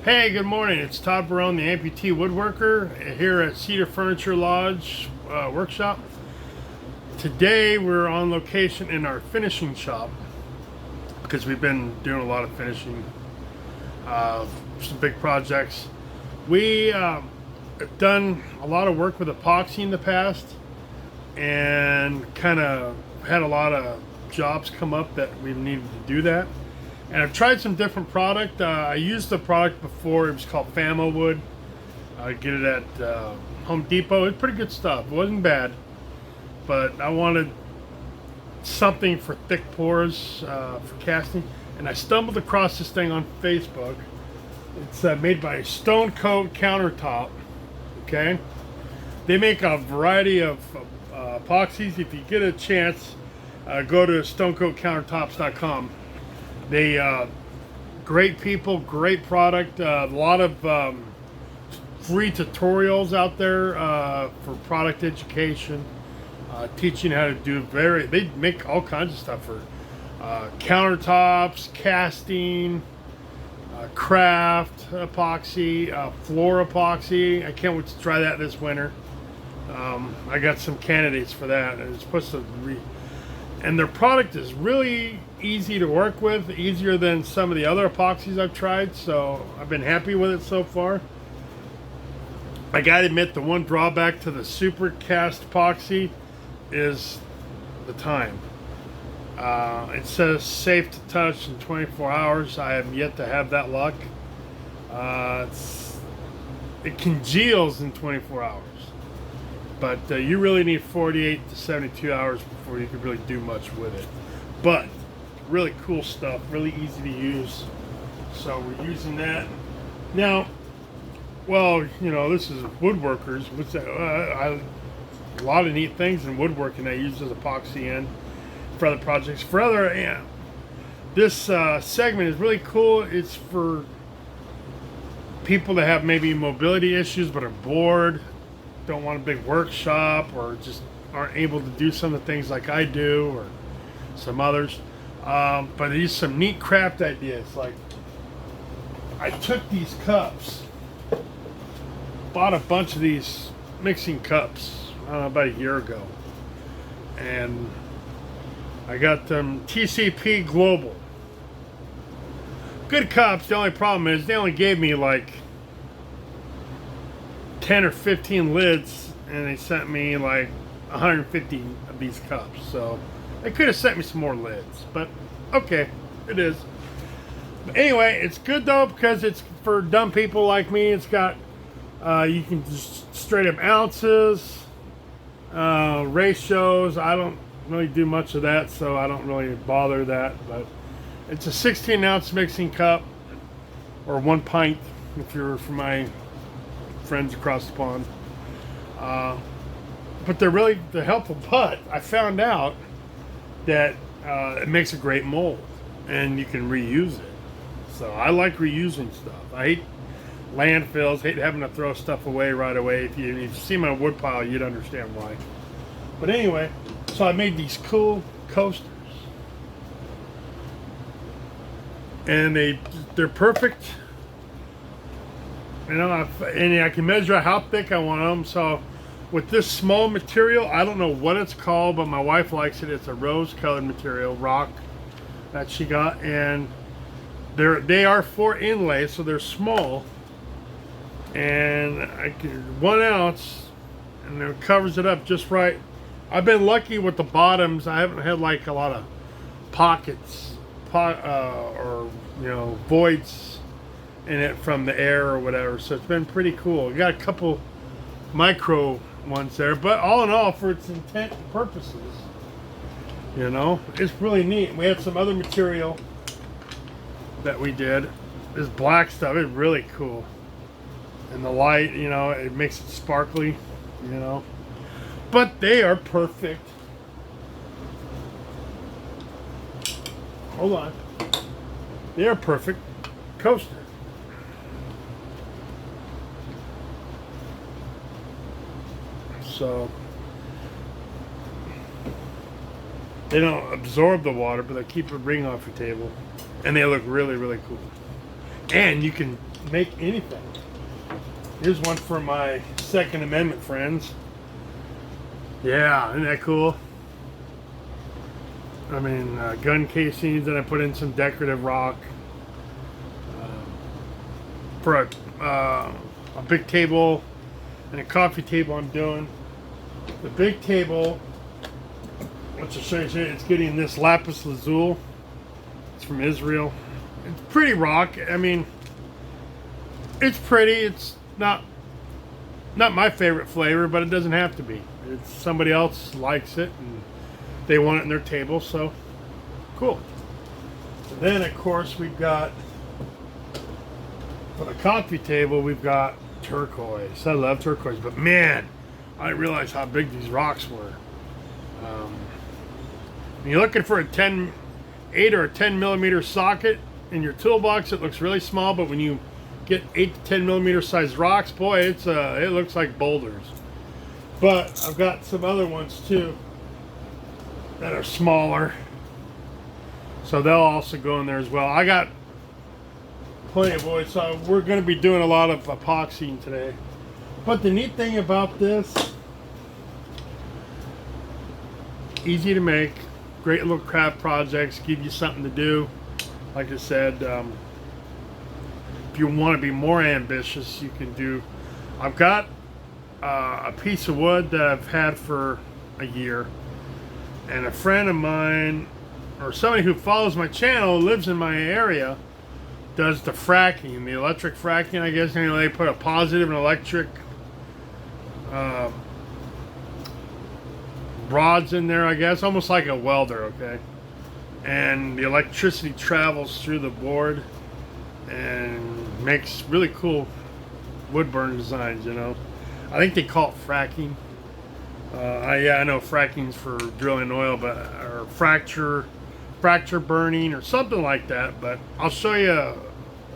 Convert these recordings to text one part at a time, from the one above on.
Hey, good morning. It's Todd Barone, the Amputee Woodworker, here at Cedar Furniture Lodge Workshop. Today we're on location in our finishing shop because we've been doing a lot of finishing, some big projects. We have done a lot of work with epoxy in the past and kind of had a lot of jobs come up that we needed to do that. And I've tried some different product. I used the product before. It was called Famo Wood. I get it at Home Depot. It's pretty good stuff. It wasn't bad, but I wanted something for thick pours for casting. And I stumbled across this thing on Facebook. It's made by Stone Coat Countertop. Okay, they make a variety of epoxies. If you get a chance, go to stonecoatcountertops.com. They great people, great product. A lot of free tutorials out there for product education, teaching how to do they make all kinds of stuff for countertops, casting, craft epoxy, floor epoxy. I can't wait to try that this winter. I got some candidates for that, and it's supposed to and their product is really easy to work with, easier than some of the other epoxies I've tried, so I've been happy with it so far. I gotta admit, the one drawback to the Supercast epoxy is the time. It says safe to touch in 24 hours. I have yet to have that luck. It congeals in 24 hours. But you really need 48 to 72 hours before you can really do much with it. But really cool stuff, really easy to use. So we're using that. Now, well, you know, this is Woodworkers. What's that? A lot of neat things in woodworking I use as epoxy in for other projects. For other, yeah, this segment is really cool. It's for people that have maybe mobility issues but are bored, don't want a big workshop, or just aren't able to do some of the things like I do, or some others. But these some neat craft ideas. Like, I took these cups, bought a bunch of these mixing cups, I don't know, about a year ago, and I got them TCP Global. Good cups. The only problem is they only gave me like 10 or 15 lids, and they sent me like 150 of these cups, so they could have sent me some more lids, but okay, it is. But anyway, it's good though, because it's for dumb people like me. It's got you can just straight up ounces, ratios. I don't really do much of that, so I don't really bother that, but it's a 16-ounce mixing cup, or 1 pint if you're from my friends across the pond. But they're helpful. But I found out that it makes a great mold, and you can reuse it. So I like reusing stuff. I hate landfills, hate having to throw stuff away right away. If you see my wood pile, you'd understand why. But anyway, so I made these cool coasters, and they're perfect. You know, and I can measure how thick I want them. So with this small material, I don't know what it's called, but my wife likes it. It's a rose-colored material, rock, that she got, and they are for inlay, so they're small. And I can 1 ounce, and it covers it up just right. I've been lucky with the bottoms. I haven't had like a lot of pockets, or you know, voids in it from the air or whatever, so it's been pretty cool. Got a couple micro ones there, but all in all, for its intent and purposes, you know, it's really neat. We had some other material that we did. This black stuff is really cool, and the light, you know, it makes it sparkly, you know, but they are perfect. Hold on. They are perfect coaster. So they don't absorb the water, but they keep a ring off your table, and they look really, really cool. And you can make anything. Here's one for my Second Amendment friends. Yeah, isn't that cool? I mean, gun casings, and I put in some decorative rock for a big table and a coffee table I'm doing. The big table, which I'll show you, it's getting this lapis lazuli. It's from Israel. It's pretty rock. I mean, it's pretty. It's not my favorite flavor, but it doesn't have to be. It's somebody else likes it and they want it in their table, so cool. And then of course we've got, for the coffee table, we've got turquoise. I love turquoise, but man, I didn't realize how big these rocks were. When you're looking for a 8 or a 10 millimeter socket in your toolbox, it looks really small, but when you get 8 to 10 millimeter sized rocks, boy, it looks like boulders. But I've got some other ones too that are smaller, so they'll also go in there as well. I got plenty of wood, so we're going to be doing a lot of epoxying today. But the neat thing about this, easy to make, great little craft projects, give you something to do. Like I said, if you want to be more ambitious, you can do. I've got a piece of wood that I've had for a year, and a friend of mine, or somebody who follows my channel, lives in my area, does the fracking, the electric fracking, I guess. And they put a positive and electric rods in there, I guess, almost like a welder, okay? And the electricity travels through the board and makes really cool wood burn designs, you know. I think they call it fracking. I know fracking's for drilling oil, but or fracture burning or something like that. But I'll show you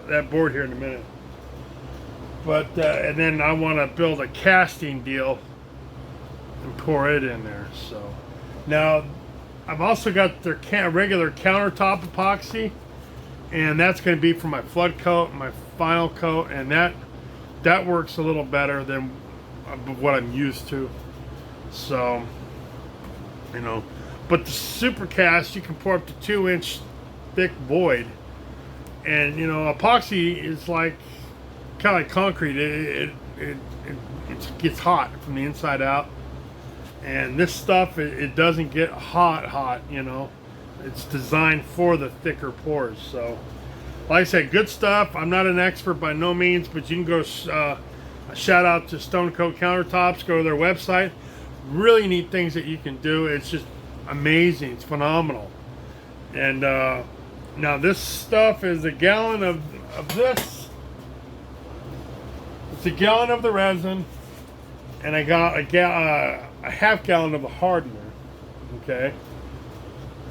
that board here in a minute. But and then I want to build a casting deal and pour it in there. So now I've also got their regular countertop epoxy, and that's going to be for my flood coat and my final coat, and that works a little better than what I'm used to. So, you know, but the Supercast, you can pour up to 2-inch thick void, and you know, epoxy is like kind of like concrete. It gets hot from the inside out, and this stuff it doesn't get hot. You know, it's designed for the thicker pours. So, like I said, good stuff. I'm not an expert by no means, but you can go. A shout out to Stone Coat Countertops. Go to their website. Really neat things that you can do. It's just amazing. It's phenomenal. And now this stuff is a gallon of this. It's a gallon of the resin, and I got a half gallon of the hardener. Okay.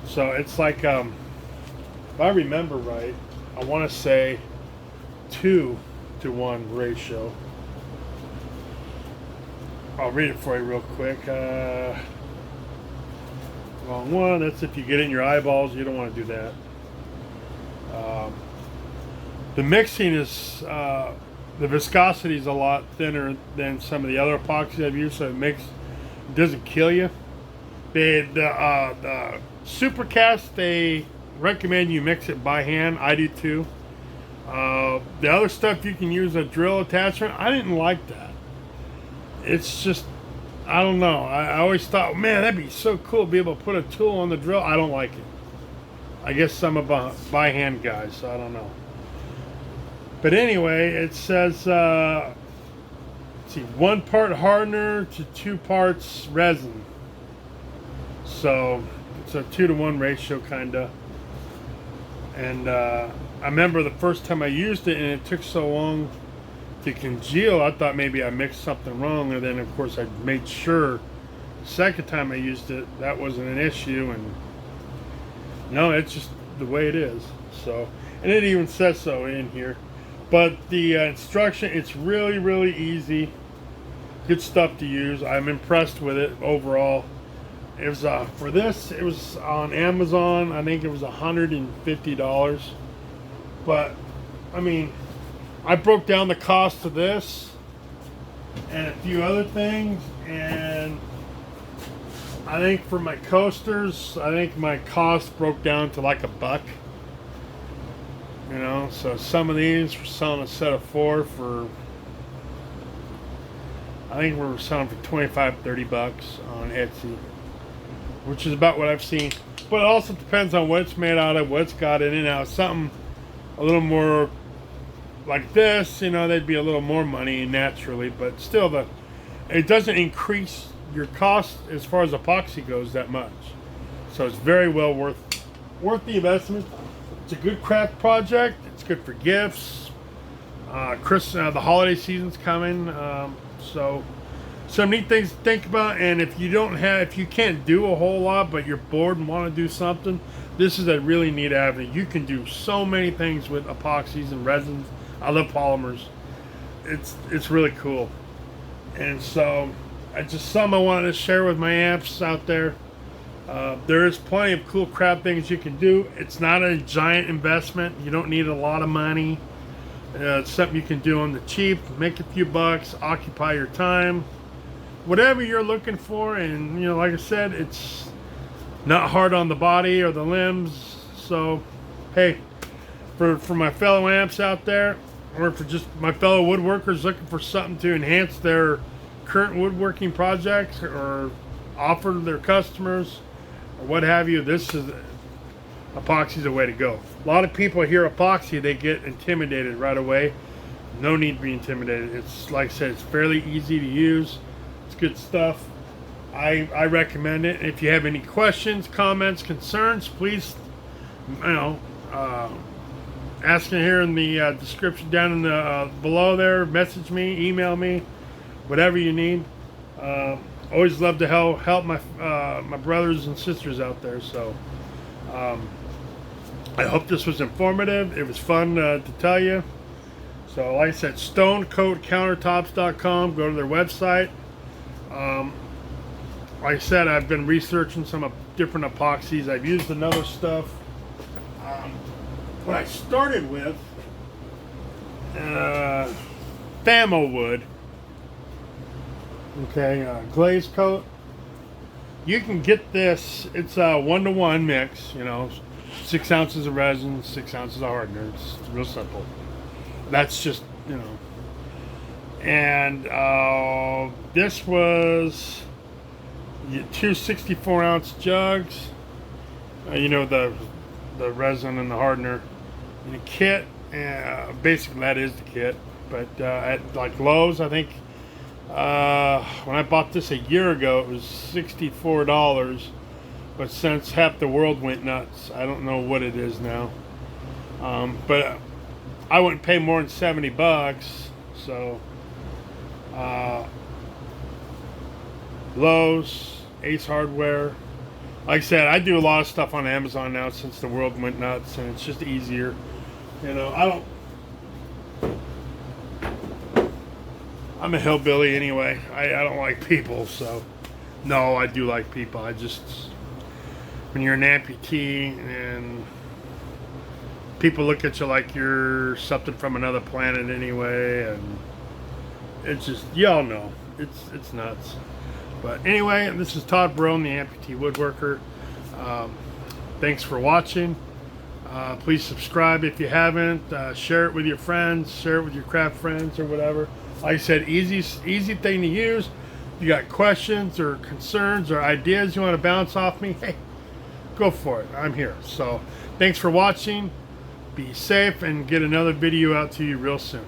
So it's like, if I remember right, I want to say 2-to-1 ratio. I'll read it for you real quick. Wrong one. That's if you get it in your eyeballs. You don't want to do that. The mixing is, the viscosity is a lot thinner than some of the other epoxies I've used, so it doesn't kill you. The Supercast, they recommend you mix it by hand. I do too. The other stuff you can use a drill attachment. I didn't like that. It's just, I don't know. I always thought, man, that'd be so cool to be able to put a tool on the drill. I don't like it. I guess I'm a by hand guy, so I don't know. But anyway, it says, let's see, 1 part hardener to 2 parts resin. So it's a 2-to-1 ratio, kinda. And I remember the first time I used it, and it took so long to congeal, I thought maybe I mixed something wrong, and then of course I made sure the second time I used it that wasn't an issue, and no, it's just the way it is. So, and it even says so in here. But the instruction, it's really easy, good stuff to use. I'm impressed with it overall. It was for this, it was on Amazon. I think it was $150, but I mean, I broke down the cost of this and a few other things, and I think for my coasters, I think my cost broke down to like $1. You know, so some of these we're selling a set of 4 for, I think we're selling for $25-30 on Etsy, which is about what I've seen. But it also depends on what it's made out of, what it's got in it. Now, something a little more like this, you know, they'd be a little more money naturally, but still, it doesn't increase your cost as far as epoxy goes that much. So it's very well worth the investment. It's a good craft project. It's good for gifts. The holiday season's coming, so some neat things to think about. And if you can't do a whole lot, but you're bored and want to do something, this is a really neat avenue. You can do so many things with epoxies and resins. I love polymers. It's really cool. And so something I wanted to share with my amps out there. There is plenty of cool craft things you can do. It's not a giant investment. You don't need a lot of money. It's something you can do on the cheap, make a few bucks, occupy your time, whatever you're looking for. And you know, like I said, it's not hard on the body or the limbs. So hey, for my fellow amps out there, or for just my fellow woodworkers looking for something to enhance their current woodworking projects or offer to their customers or what have you, epoxy is a way to go. A lot of people hear epoxy, they get intimidated right away. No need to be intimidated. It's, like I said, it's fairly easy to use. It's good stuff. I recommend it. If you have any questions, comments, concerns, please, ask it here in the description down in the below there. Message me, email me, whatever you need. Always love to help my brothers and sisters out there. So I hope this was informative. It was fun to tell you. So like I said, stonecoatcountertops.com. Go to their website. Like I said, I've been researching some different epoxies. I've used another stuff. What I started with, Famo wood. Okay, glaze coat. You can get this. It's a 1-to-1 mix. You know, 6 ounces of resin, 6 ounces of hardener. It's real simple. That's just, you know. And this was 2 64-ounce jugs. You know, the resin and the hardener in a kit. Basically, that is the kit. But at like Lowe's, I think. When I bought this a year ago, it was $64, but since half the world went nuts, I don't know what it is now. But I wouldn't pay more than $70. So Lowe's, Ace Hardware. Like I said, I do a lot of stuff on Amazon now since the world went nuts, and it's just easier. You know, I'm a hillbilly anyway. I don't like people, so no, I do like people. When you're an amputee and people look at you like you're something from another planet anyway, and it's just, y'all know, it's nuts. But anyway, this is Todd Barone, the Amputee Woodworker. Thanks for watching. Please subscribe if you haven't. Share it with your friends. Share it with your craft friends or whatever. Like I said, easy thing to use. You got questions or concerns or ideas you want to bounce off me, hey, go for it. I'm here. So thanks for watching. Be safe and get another video out to you real soon.